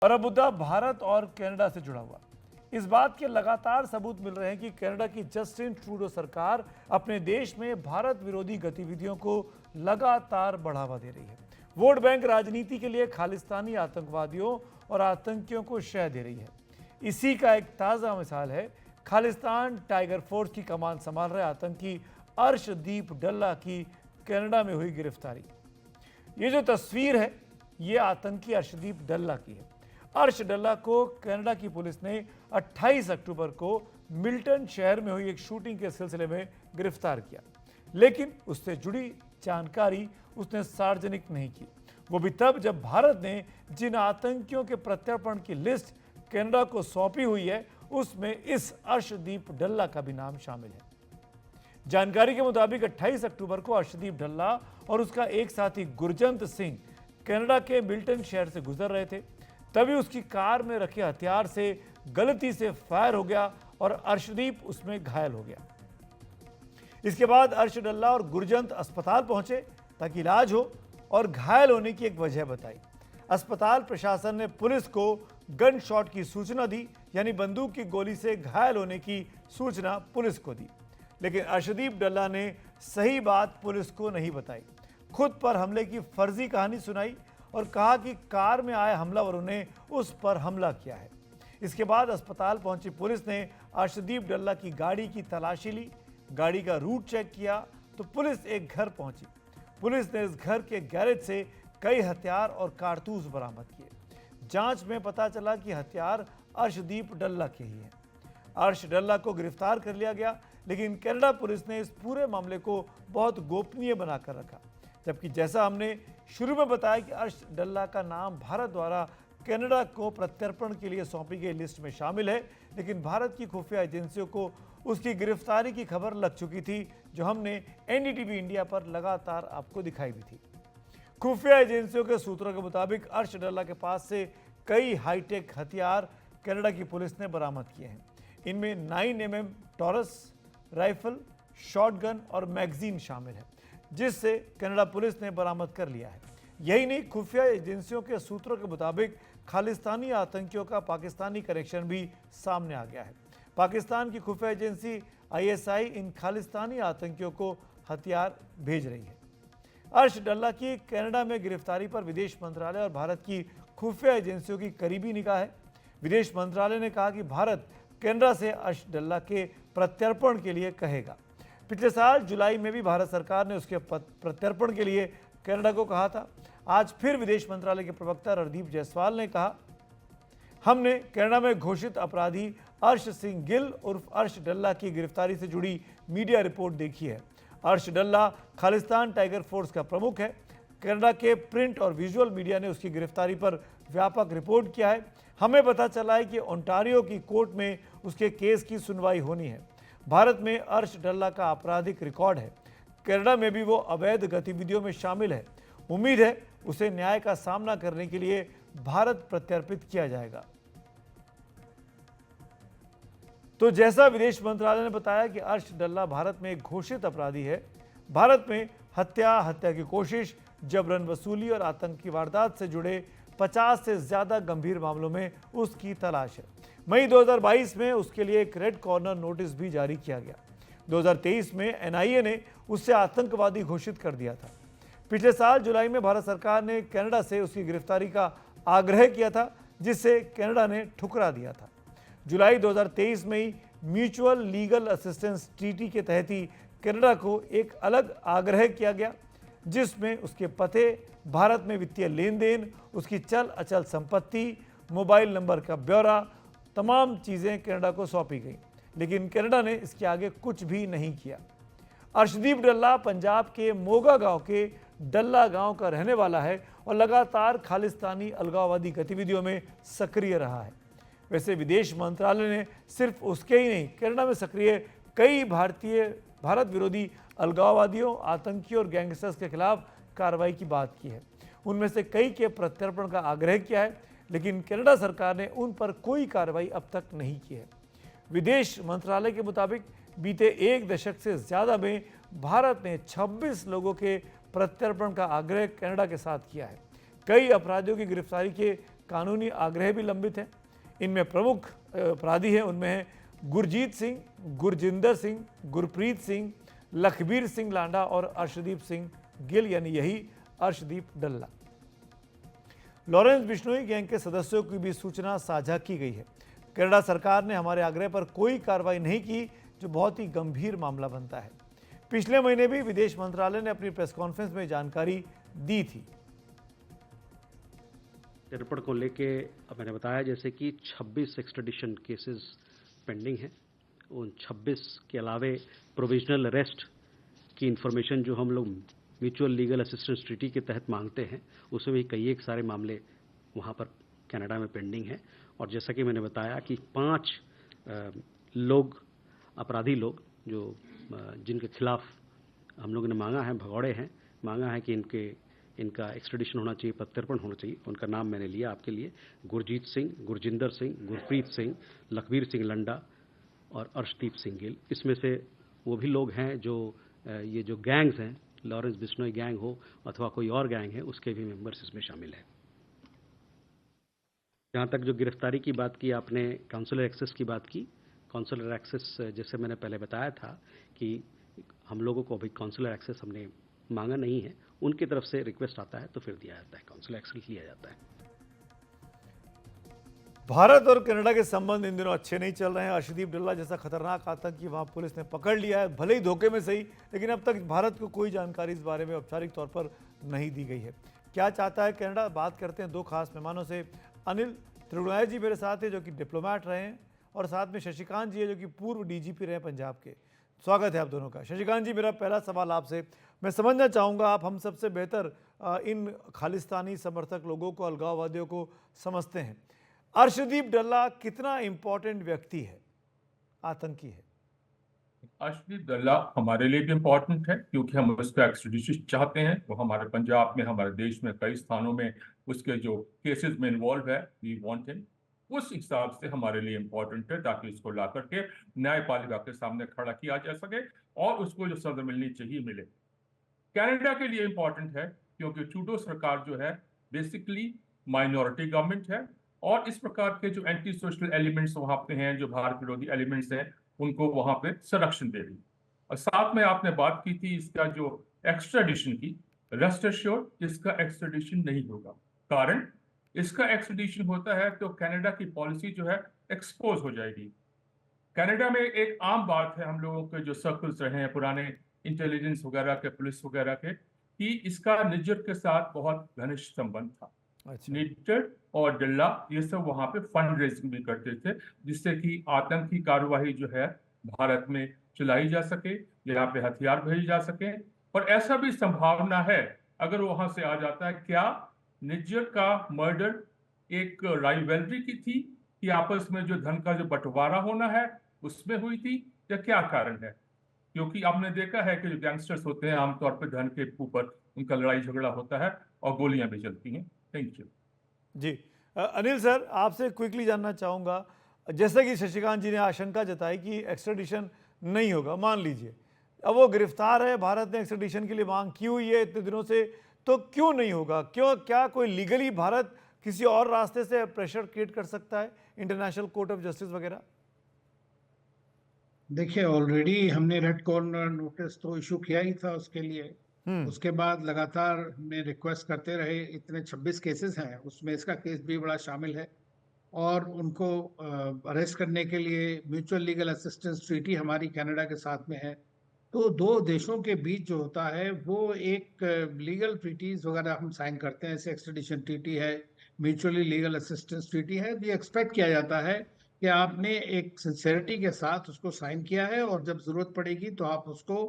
और अब मुद्दा भारत और कनाडा से जुड़ा हुआ। इस बात के लगातार सबूत मिल रहे हैं कि कनाडा की जस्टिन ट्रूडो सरकार अपने देश में भारत विरोधी गतिविधियों को लगातार बढ़ावा दे रही है। वोट बैंक राजनीति के लिए खालिस्तानी आतंकवादियों और आतंकियों को शह दे रही है। इसी का एक ताज़ा मिसाल है खालिस्तान टाइगर फोर्स की कमान संभाल रहे आतंकी अर्शदीप डल्ला की कनाडा में हुई गिरफ्तारी। ये जो तस्वीर है ये आतंकी अर्शदीप डल्ला की है। अर्श डल्ला को कनाडा की पुलिस ने 28 अक्टूबर को मिल्टन शहर में हुई एक शूटिंग के सिलसिले में गिरफ्तार किया, लेकिन उससे जुड़ी जानकारी उसने सार्वजनिक नहीं की। वो भी तब जब भारत ने जिन आतंकियों के प्रत्यर्पण की लिस्ट कनाडा को सौंपी हुई है उसमें इस अर्शदीप डल्ला का भी नाम शामिल है। जानकारी के मुताबिक 28 अक्टूबर को अर्शदीप डल्ला और उसका एक साथी गुरजंत सिंह कनाडा के मिल्टन शहर से गुजर रहे थे। तभी उसकी कार में रखे हथियार से गलती से फायर हो गया और अर्शदीप उसमें घायल हो गया। इसके बाद अर्श डल्ला और गुरजंत अस्पताल पहुंचे ताकि इलाज हो और घायल होने की एक वजह बताई। अस्पताल प्रशासन ने पुलिस को गन शॉट की सूचना दी, यानी बंदूक की गोली से घायल होने की सूचना पुलिस को दी, लेकिन अर्शदीप डल्ला ने सही बात पुलिस को नहीं बताई। खुद पर हमले की फर्जी कहानी सुनाई और कहा कि कार में आए हमलावरों ने उस पर हमला किया है। इसके बाद अस्पताल पहुंची पुलिस ने अर्शदीप डल्ला की गाड़ी की तलाशी ली, गाड़ी का रूट चेक किया तो पुलिस एक घर पहुंची। पुलिस ने इस घर के गैरेज से कई हथियार और कारतूस बरामद किए। जांच में पता चला कि हथियार अर्शदीप डल्ला के ही हैं। अर्श डल्ला को गिरफ्तार कर लिया गया, लेकिन कनाडा पुलिस ने इस पूरे मामले को बहुत गोपनीय बनाकर रखा। जबकि जैसा हमने शुरू में बताया कि अर्श डल्ला का नाम भारत द्वारा कनाडा को प्रत्यर्पण के लिए सौंपी गई लिस्ट में शामिल है, लेकिन भारत की खुफिया एजेंसियों को उसकी गिरफ्तारी की खबर लग चुकी थी, जो हमने एनडीटीवी इंडिया पर लगातार आपको दिखाई भी थी। खुफिया एजेंसियों के सूत्रों के मुताबिक अर्श डल्ला के पास से कई हाईटेक हथियार कनाडा की पुलिस ने बरामद किए हैं। इनमें 9mm टॉरस राइफल, शॉटगन और मैगजीन शामिल है, जिससे कनाडा पुलिस ने बरामद कर लिया है। यही नहीं, खुफिया एजेंसियों के सूत्रों के मुताबिक खालिस्तानी आतंकियों का पाकिस्तानी कनेक्शन भी सामने आ गया है। पाकिस्तान की खुफिया एजेंसी आईएसआई इन खालिस्तानी आतंकियों को हथियार भेज रही है। अर्श डल्ला की कनाडा में गिरफ्तारी पर विदेश मंत्रालय और भारत की खुफिया एजेंसियों की करीबी निगाह है। विदेश मंत्रालय ने कहा कि भारत कनाडा से अर्श डल्ला के प्रत्यर्पण के लिए कहेगा। पिछले साल जुलाई में भी भारत सरकार ने उसके प्रत्यर्पण के लिए कनाडा को कहा था। आज फिर विदेश मंत्रालय के प्रवक्ता रणदीप जायसवाल ने कहा, हमने कनाडा में घोषित अपराधी अर्श सिंह गिल उर्फ अर्श डल्ला की गिरफ्तारी से जुड़ी मीडिया रिपोर्ट देखी है। अर्श डल्ला खालिस्तान टाइगर फोर्स का प्रमुख है। कनाडा के प्रिंट और विजुअल मीडिया ने उसकी गिरफ्तारी पर व्यापक रिपोर्ट किया है। हमें पता चला है कि ओंटारियो की कोर्ट में उसके केस की सुनवाई होनी है। भारत में अर्श डल्ला का आपराधिक रिकॉर्ड है। कनाडा में भी वो अवैध गतिविधियों में शामिल है। उम्मीद है उसे न्याय का सामना करने के लिए भारत प्रत्यर्पित किया जाएगा। तो जैसा विदेश मंत्रालय ने बताया कि अर्श डल्ला भारत में एक घोषित अपराधी है। भारत में हत्या की कोशिश, जबरन वसूली और आतंकी वारदात से जुड़े 50 से ज्यादा गंभीर मामलों में उसकी तलाश है। मई 2022 में उसके लिए एक रेड कॉर्नर नोटिस भी जारी किया गया। 2023 में एनआईए ने उससे आतंकवादी घोषित कर दिया था। पिछले साल जुलाई में भारत सरकार ने कनाडा से उसकी गिरफ्तारी का आग्रह किया था, जिसे कनाडा ने ठुकरा दिया था। जुलाई 2023 में ही म्यूचुअल लीगल असिस्टेंस ट्रीटी के तहत ही कनाडा को एक अलग आग्रह किया गया, जिसमें उसके पते, भारत में वित्तीय लेन देन, उसकी चल अचल संपत्ति, मोबाइल नंबर का ब्यौरा, तमाम चीज़ें कनाडा को सौंपी गई। लेकिन कनाडा ने इसके आगे कुछ भी नहीं किया। अर्शदीप डल्ला पंजाब के मोगा गांव के डल्ला गांव का रहने वाला है और लगातार खालिस्तानी अलगाववादी गतिविधियों में सक्रिय रहा है। वैसे विदेश मंत्रालय ने सिर्फ उसके ही नहीं, कनाडा में सक्रिय कई भारत विरोधी अलगाववादियों, आतंकियों और गैंगस्टर्स के खिलाफ कार्रवाई की बात की है। उनमें से कई के प्रत्यर्पण का आग्रह किया है, लेकिन कनाडा सरकार ने उन पर कोई कार्रवाई अब तक नहीं की है। विदेश मंत्रालय के मुताबिक बीते एक दशक से ज़्यादा में भारत ने 26 लोगों के प्रत्यर्पण का आग्रह कनाडा के साथ किया है। कई अपराधियों की गिरफ्तारी के कानूनी आग्रह भी लंबित हैं। इनमें प्रमुख अपराधी हैं, उनमें हैं गुरजीत सिंह, गुरजिंदर सिंह, गुरप्रीत सिंह, लखबीर सिंह लांडा और अर्शदीप सिंह गिल, यानी यही अर्शदीप डल्ला। लॉरेंस बिश्नोई गैंग के सदस्यों की भी सूचना साझा की गई है। कनाडा सरकार ने हमारे आग्रह पर कोई कार्रवाई नहीं की, जो बहुत ही गंभीर मामला बनता है। पिछले महीने भी विदेश मंत्रालय ने अपनी प्रेस कॉन्फ्रेंस में जानकारी दी थी। रिपोर्ट को लेके मैंने बताया जैसे कि 26 एक्स्ट्राडिशन केसेस पेंडिंग हैं। उन 26 के अलावे प्रोविजनल अरेस्ट की इंफॉर्मेशन जो हम लोग म्यूचुअल लीगल असिस्टेंस ट्रीटी के तहत मांगते हैं, उसमें भी कई एक सारे मामले वहाँ पर कनाडा में पेंडिंग हैं। और जैसा कि मैंने बताया कि 5 लोग, अपराधी लोग जो जिनके खिलाफ हम लोगों ने मांगा है, भगौड़े हैं, मांगा है कि इनका एक्स्ट्रेडिशन होना चाहिए, प्रत्यर्पण होना चाहिए। उनका नाम मैंने लिया आपके लिए: गुरजीत सिंह, गुरजिंदर सिंह, गुरप्रीत सिंह, लखबीर सिंह लंडा और अर्शदीप सिंह गिल। इसमें से वो भी लोग हैं जो ये जो गैंग्स हैं, लॉरेंस बिश्नोई गैंग हो अथवा कोई और गैंग है, उसके भी मेंबर्स इसमें शामिल हैं। जहाँ तक जो गिरफ्तारी की बात की आपने, काउंसलर एक्सेस की बात की। काउंसलर एक्सेस जैसे मैंने पहले बताया था कि हम लोगों को अभी काउंसलर एक्सेस हमने मांगा नहीं है, उनकी तरफ से रिक्वेस्ट आता है तो फिर दिया जाता है, काउंसलर एक्सेस लिया जाता है। भारत और कनाडा के संबंध इन दिनों अच्छे नहीं चल रहे हैं। अर्शदीप डल्ला जैसा खतरनाक आतंकी वहां पुलिस ने पकड़ लिया है, भले ही धोखे में सही, लेकिन अब तक भारत को कोई जानकारी इस बारे में औपचारिक तौर पर नहीं दी गई है। क्या चाहता है कनाडा, बात करते हैं 2 खास मेहमानों से। अनिल त्रिगुणाय जी मेरे साथ हैं, जो कि डिप्लोमेट रहे हैं, और साथ में शशिकांत जी है, जो कि पूर्व डीजीपी रहे पंजाब के। स्वागत है आप दोनों का। शशिकांत जी, मेरा पहला सवाल आपसे, मैं समझना चाहूँगा आप हम सबसे बेहतर इन खालिस्तानी समर्थक लोगों को, अलगाववादियों को समझते हैं। अर्शदीप डल्ला कितना इंपॉर्टेंट व्यक्ति है, आतंकी है? अर्शदीप डल्ला हमारे लिए भी इम्पोर्टेंट है, क्योंकि हम उसका एक्स्ट्रेडिशन चाहते हैं। वो हमारे पंजाब में, हमारे देश में कई स्थानों में उसके जो केसेस में इन्वॉल्व है, वी वांट हिम। उस हिसाब से हमारे लिए इम्पोर्टेंट है, ताकि उसको ला करके न्यायपालिका के सामने खड़ा किया जा सके और उसको जो सजा मिलनी चाहिए मिले। कनाडा के लिए इम्पोर्टेंट है, क्योंकि ट्रूडो सरकार जो है बेसिकली माइनॉरिटी गवर्नमेंट है, और इस प्रकार के जो एंटी सोशल एलिमेंट्स वहां पे हैं, जो भारत विरोधी एलिमेंट्स हैं, उनको वहां पे संरक्षण दे रही। और साथ में आपने बात की थी इसका जो एक्स्ट्राडिशन की, रेस्ट एश्योर्ड इसका एक्स्ट्राडिशन नहीं होगा। कारण इसका एक्स्ट्राडिशन होता है तो कनाडा की पॉलिसी जो है एक्सपोज हो जाएगी। कनाडा में एक आम बात है, हम लोगों के जो सर्कल्स रहे हैं पुराने इंटेलिजेंस वगैरह के, पुलिस वगैरह के, कि इसका निज्जर के साथ बहुत घनिष्ठ संबंध था। अच्छा। निज्जर और डल्ला ये सब वहां पे फंड रेजिंग भी करते थे, जिससे कि आतंकी कार्यवाही जो है भारत में चलाई जा सके, यहाँ पे हथियार भेजे जा सके। और ऐसा भी संभावना है, अगर वहां से आ जाता है, क्या निज्जर का मर्डर एक राइवलरी की थी, कि आपस में जो धन का जो बंटवारा होना है उसमें हुई थी, या क्या कारण है? क्योंकि आपने देखा है कि जो गैंगस्टर्स होते हैं आमतौर पर धन के ऊपर उनका लड़ाई झगड़ा होता है और गोलियां भी चलती हैं। थैंक यू जी। अनिल सर, आपसे क्विकली जानना चाहूँगा, जैसे कि शशिकांत जी ने आशंका जताई कि एक्स्ट्रेडिशन नहीं होगा, मान लीजिए अब वो गिरफ्तार है, भारत ने एक्स्ट्रेडिशन के लिए मांग की हुई है इतने दिनों से, तो क्यों नहीं होगा? क्यों, क्या कोई लीगली भारत किसी और रास्ते से प्रेशर क्रिएट कर सकता है, इंटरनेशनल कोर्ट ऑफ जस्टिस वगैरह? देखिए, ऑलरेडी हमने रेड कॉर्नर नोटिस तो इशू किया ही था उसके लिए। उसके बाद लगातार हमने रिक्वेस्ट करते रहे। इतने 26 केसेस हैं, उसमें इसका केस भी बड़ा शामिल है, और उनको अरेस्ट करने के लिए म्यूचुअल लीगल असिस्टेंस ट्रीटी हमारी कनाडा के साथ में है। तो 2 देशों के बीच जो होता है वो एक लीगल ट्रीटीज वगैरह हम साइन करते हैं, जैसे एक्स्ट्रेडिशन ट्रीटी है, म्यूचुअली लीगल असिस्टेंस ट्रीटी है। ये एक्सपेक्ट किया जाता है कि आपने एक सिंसेरिटी के साथ उसको साइन किया है, और जब जरूरत पड़ेगी तो आप उसको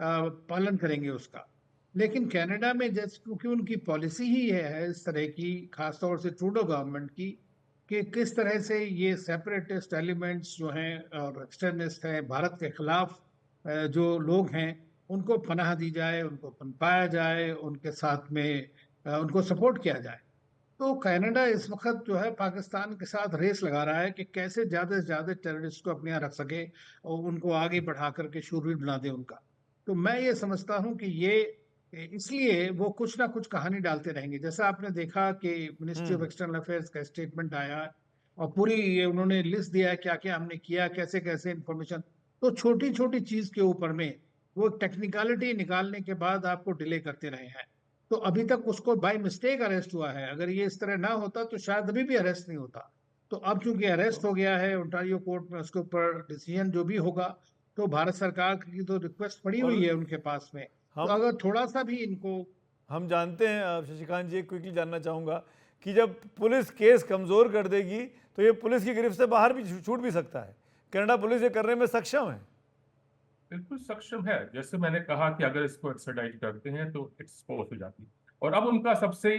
पालन करेंगे उसका। लेकिन कनाडा में जैसे, क्योंकि उनकी पॉलिसी ही है इस तरह की, खासतौर से ट्रूडो गवर्नमेंट की, कि किस तरह से ये सेपरेटिस्ट एलिमेंट्स जो हैं और एक्सट्रीमिस्ट हैं, भारत के खिलाफ जो लोग हैं, उनको पनाह दी जाए, उनको पनपाया जाए, उनके साथ में उनको सपोर्ट किया जाए। तो कनाडा इस वक्त जो है पाकिस्तान के साथ रेस लगा रहा है कि कैसे ज़्यादा से ज़्यादा टेररिस्ट को अपने यहाँ रख सके और उनको आगे बढ़ा करके शूरवीर बना दे उनका। तो मैं ये समझता हूँ कि ये इसलिए वो कुछ ना कुछ कहानी डालते रहेंगे। जैसा आपने देखा कि ministry of hmm. External affairs का स्टेटमेंट आया और पूरी ये उन्होंने लिस्ट दिया है क्या क्या हमने किया, कैसे कैसे इंफॉर्मेशन। तो छोटी छोटी चीज के ऊपर में वो टेक्निकलिटी निकालने के बाद आपको डिले करते रहे हैं। तो अभी तक उसको बाय मिस्टेक अरेस्ट हुआ है, अगर ये इस तरह ना होता तो शायद अभी भी अरेस्ट नहीं होता। तो अब चूंकि अरेस्ट हो गया है ओंटारियो कोर्ट में, उसके ऊपर डिसीजन जो भी होगा, तो भारत सरकार की तो रिक्वेस्ट पड़ी और हुई है उनके पास में। तो हम अगर थोड़ा सा भी इनको हम जानते हैं, शशिकांत जी, क्विकली जानना चाहूँगा कि जब पुलिस केस कमज़ोर कर देगी तो ये पुलिस की गिरफ्त से बाहर भी छूट भी सकता है। कनाडा पुलिस ये करने में सक्षम है। बिल्कुल सक्षम है। जैसे मैंने कहा कि अगर इसको एक्सट्राडाइट करते हैं तो एक्सपोज हो जाती है। और अब उनका सबसे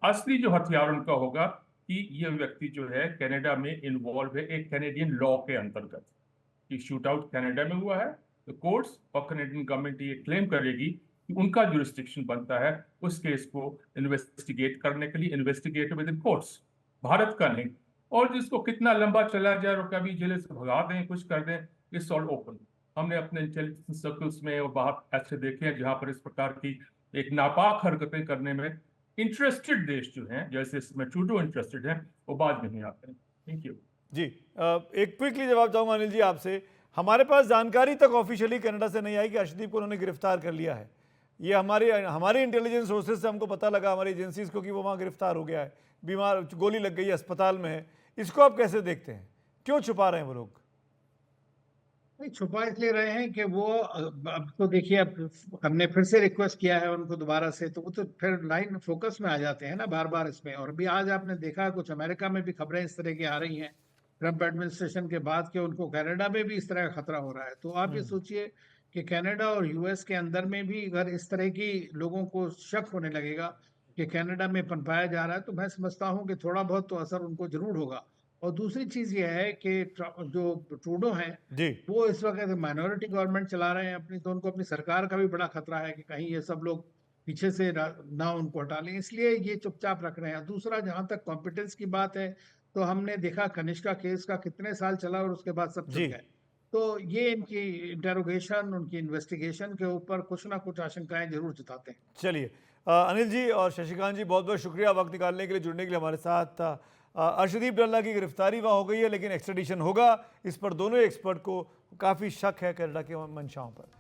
असली जो हथियार उनका होगा कि ये व्यक्ति जो है कनाडा में इन्वॉल्व है एक कैनेडियन लॉ के अंतर्गत, कि शूट आउट कनाडा में हुआ है, तो कोर्ट्स और कनाडियन गवर्नमेंट ये क्लेम करेगी कि उनका जुरिस्डिक्शन बनता है उस केस को इन्वेस्टिगेट करने के लिए, investigate with in courts, Bharat का नहीं। और जिसको कितना लंबा चला जाए और कभी जेल से भगा दें, कुछ कर दें, इट्स ऑल ओपन। हमने अपने इंटेलिजेंस सर्कल्स में और बाहर ऐसे देखे हैं जहां पर इस प्रकार की एक नापाक हरकतें करने में इंटरेस्टेड देश जो हैं, जैसे इसमें ट्रूडो इंटरेस्टेड हैं, वो बाद में नहीं आते हैं। Thank you. जी, एक क्विकली जवाब चाहूँगा अनिल जी आपसे। हमारे पास जानकारी तक ऑफिशियली कनाडा से नहीं आई कि अर्शदीप को उन्होंने गिरफ्तार कर लिया है। ये हमारे इंटेलिजेंस सोर्सेज से हमको पता लगा, हमारी एजेंसीज को, कि वो वहाँ गिरफ्तार हो गया है, बीमार, गोली लग गई है, अस्पताल में है। इसको आप कैसे देखते हैं? क्यों छुपा रहे हैं वो लोग? नहीं, छुपा इसलिए रहे हैं कि वो अब तो देखिए, अब हमने फिर से रिक्वेस्ट किया है उनको दोबारा से, तो वो तो फिर लाइन फोकस में आ जाते हैं ना बार बार इसमें। और भी आज आपने देखा कुछ अमेरिका में भी खबरें इस तरह की आ रही हैं ट्रम्प एडमिनिस्ट्रेशन के बाद, कि उनको कनाडा में भी इस तरह का खतरा हो रहा है। तो आप ये सोचिए कि कनाडा और यूएस के अंदर में भी अगर इस तरह की लोगों को शक होने लगेगा कि कनाडा में पनपाया जा रहा है, तो मैं समझता हूँ कि थोड़ा बहुत तो असर उनको जरूर होगा। और दूसरी चीज ये है कि जो ट्रूडो हैं, जी। वो इस वक्त माइनॉरिटी गवर्नमेंट चला रहे हैं अपनी, तो उनको अपनी सरकार का भी बड़ा खतरा है कि कहीं ये सब लोग पीछे से ना उनको हटा लें, इसलिए ये चुपचाप रख रहे हैं। दूसरा, जहां तक कॉम्पिटेंस की बात है, तो हमने देखा कनिष्का केस का कितने साल चला और उसके बाद सब जी। चुप गए। तो ये इनकी इंटेरोगेशन, उनकी इन्वेस्टिगेशन के ऊपर कुछ ना कुछ आशंकाएं जरूर जताते हैं। चलिए, अनिल जी और शशिकांत जी, बहुत बहुत शुक्रिया वक्त निकालने के लिए, जुड़ने के लिए हमारे साथ। अर्शदीप डल्ला की गिरफ्तारी वहाँ हो गई है, लेकिन एक्स्ट्रेडिशन होगा, इस पर दोनों एक्सपर्ट को काफ़ी शक है कनाडा के मंशाओं पर।